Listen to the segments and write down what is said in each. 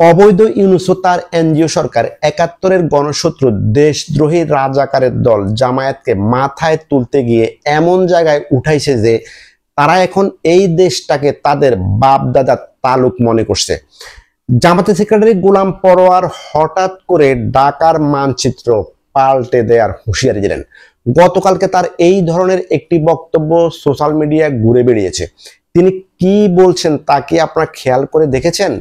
অবৈধ ইউনূস ও তার এনজিও সরকার ৭১-এর গণশত্রু দেশদ্রোহী রাজাকারের দল জামায়াতকে মাথায় তুলতে গিয়ে এমন জায়গায় উঠাইছে যে তারা এখন এই দেশটাকে তাদের বাপ-দাদার তালুক মনে করছে। জামায়াতের সেক্রেটারি গোলাম পরোয়ার হঠাৎ করে ঢাকার মানচিত্র পাল্টে দেওয়ার হুঁশিয়ারি দিলেন। গতকালকে তার এই ধরনের একটি বক্তব্য সোশ্যাল মিডিয়ায় ঘুরে বেরিয়েছে। তিনি কি বলছেন তা কি আপনারা খেয়াল করে দেখেছেন?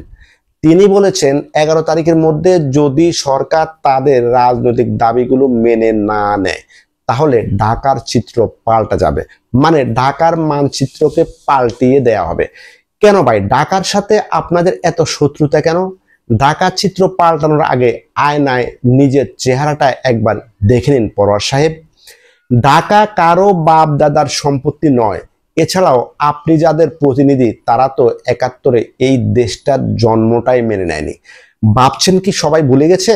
তিনি বলেছেন ১১ তারিখের মধ্যে যদি সরকার তাদের রাজনৈতিক দাবিগুলো মেনে না নেয় তাহলে ঢাকার চিত্র পাল্টা যাবে, মানে ঢাকার মানচিত্রকে পাল্টিয়ে দেয়া হবে। কেন ভাই, ঢাকার সাথে আপনাদের এত শত্রুতা কেন? ঢাকার চিত্র পাল্টানোর আগে আয়নায় নিজের চেহারাটা একবার দেখে নিন পরোয়ার সাহেব। ঢাকা কারো বাপ দাদার সম্পত্তি নয়। এছাড়াও আপনি যাদের প্রতিনিধি তারা তো ৭১-এ এই দেশটার জন্মটাই মেনে নেয়নি। ভাবছেন কি সবাই ভুলে গেছে?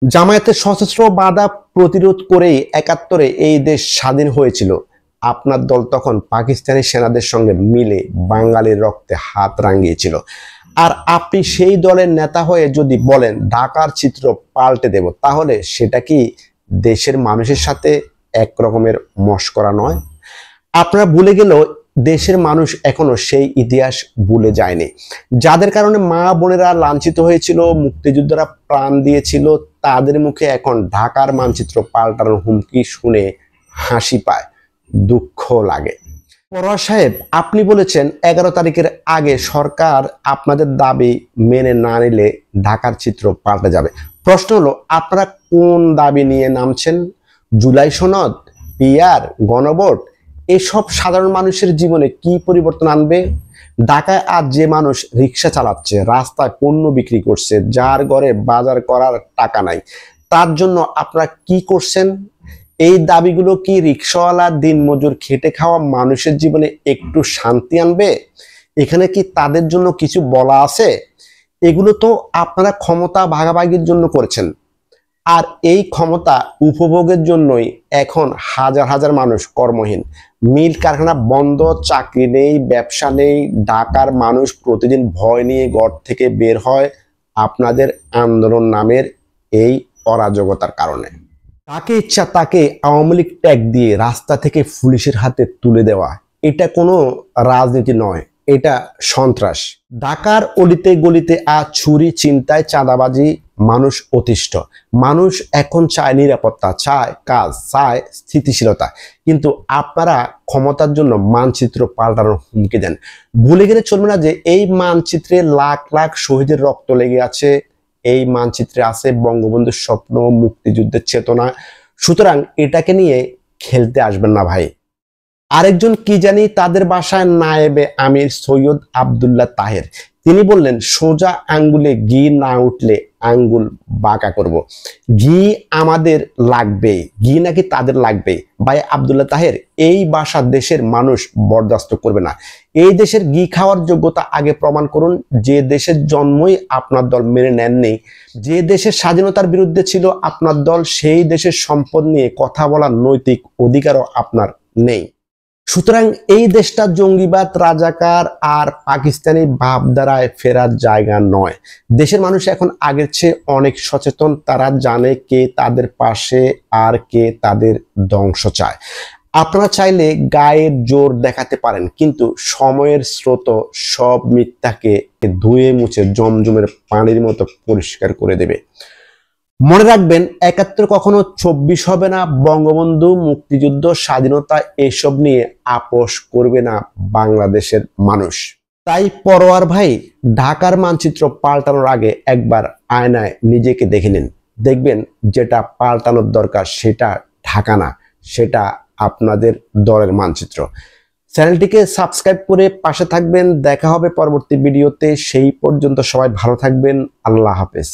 জামায়াতের সশস্ত্র বাধা প্রতিরোধ করেই ৭১-এ এই দেশ স্বাধীন হয়েছিল। আপনার দল তখন পাকিস্তানি সেনাদের সঙ্গে মিলে বাঙালির রক্তে হাত রাঙিয়েছিল। আর আপনি সেই দলের নেতা হয়ে যদি বলেন ঢাকার চিত্র পাল্টে দেব, তাহলে সেটা কি দেশের মানুষের সাথে এক রকমের মশকরা নয়? আপনারা ভুলে গেলেও দেশের মানুষ এখনো সেই ইতিহাস ভুলে যায়নি। যাদের কারণে মা বোনেরা লাঞ্ছিত হয়েছিল, মুক্তিযোদ্ধারা প্রাণ দিয়েছিল, তাদের মুখে এখন ঢাকার মানচিত্র পাল্টানোর হুমকি শুনে হাসি পায়, দুঃখ লাগে। পরোয়ার সাহেব, আপনি বলেছেন ১১ তারিখের আগে সরকার আপনাদের দাবি মেনে না নিলে ঢাকার চিত্র পাল্টে যাবে। প্রশ্ন হলো, আপনারা কোন দাবি নিয়ে নামছেন? জুলাই সনদ, পিআর, গণভোট? এসব সাধারণ মানুষের জীবনে কি পরিবর্তন আনবে? ঢাকায় আজ যে মানুষ রিক্সা চালাচ্ছে, রাস্তায় পণ্য বিক্রি করছে, যার ঘরে বাজার করার টাকা নাই, তার জন্য আপনারা কি করছেন? এই দাবিগুলো কি রিক্সাওয়ালা দিনমজুর খেটে খাওয়া মানুষের জীবনে একটু শান্তি আনবে? এখানে কি তাদের জন্য কিছু বলা আছে? এগুলো তো আপনারা ক্ষমতা ভাগাভাগির জন্য করেছেন। আর এই ক্ষমতা উপভোগের জন্যই এখন হাজার হাজার মানুষ কর্মহীন, মিল কারখানা বন্ধ, চাকরি নেই, ব্যবসা নেই। ঢাকার মানুষ প্রতিদিন ভয় নিয়ে ঘর থেকে বের হয় আপনাদের আন্দোলন নামের এই অরাজকতার কারণে। তাকে ইচ্ছা তাকে আওয়ামী লীগ ট্যাগ দিয়ে রাস্তা থেকে পুলিশের হাতে তুলে দেওয়া, এটা কোনো রাজনীতি নয়, এটা সন্ত্রাস। ঢাকার অলিতে গলিতে আজ চুরি, চিন্তায়, চাঁদাবাজি, মানুষ অতিষ্ঠ। মানুষ এখন চায় নিরাপত্তা, চায় কাজ, চায় স্থিতিশীলতা। কিন্তু আপনারা ক্ষমতার জন্য মানচিত্র পাল্টানোর হুমকি দেন। ভুলে গেলে চলবে না যে এই মানচিত্রে লাখ লাখ শহীদের রক্ত লেগে আছে। এই মানচিত্রে আছে বঙ্গবন্ধুর স্বপ্ন, মুক্তিযুদ্ধের চেতনা। সুতরাং এটাকে নিয়ে খেলতে আসবেন না ভাই। আরেকজন কি জানি তাদের বাসায় নায়েবে আমির সৈয়দ আব্দুল্লাহ তাহের, তিনি বললেন সোজা আঙ্গুলে ঘি না উঠলে আঙ্গুল বাঁকা করব। ঘি আমাদের লাগবে, ঘি নাকি তাদের লাগবে। ভাই আব্দুল্লাহ তাহের, এই বাসা দেশের মানুষ বরদাস্ত করবে না। এই দেশের ঘি খাওয়ার যোগ্যতা আগে প্রমাণ করুন। যে দেশের জন্মই আপনার দল মেনে নেননি, যে দেশের স্বাধীনতার বিরুদ্ধে ছিল আপনার দল, সেই দেশের সম্পদ নিয়ে কথা বলার নৈতিক অধিকারও আপনার নেই। সুতরাং এই দেশটা জঙ্গিবাদ, রাজাকার আর পাকিস্তানি ভাবধারায় ফেরার জায়গা নয়। দেশের মানুষ এখন আগের চেয়ে অনেক সচেতন। তারা জানে কে তাদের পাশে আর কে তাদের ধ্বংস চায়। আপনারা চাইলে গায়ের জোর দেখাতে পারেন, কিন্তু সময়ের স্রোত সব মিথ্যাকে ধুয়ে মুছে জমজমের পানির মতো পরিষ্কার করে দেবে। মনে রাখবেন, ৭১ কখনো ২৪ হবে না। বঙ্গবন্ধু, মুক্তিযুদ্ধ, স্বাধীনতা এসব নিয়ে আপোষ করবে না বাংলাদেশের মানুষ। তাই পরোয়ার ভাই, ঢাকার মানচিত্র পাল্টানোর আগে একবার আয়নায় নিজেকে দেখে নিন। দেখবেন যেটা পাল্টানোর দরকার সেটা ঢাকা না, সেটা আপনাদের দলের মানচিত্র। চ্যানেলটিকে সাবস্ক্রাইব করে পাশে থাকবেন। দেখা হবে পরবর্তী ভিডিওতে। সেই পর্যন্ত সবাই ভালো থাকবেন। আল্লাহ হাফেজ।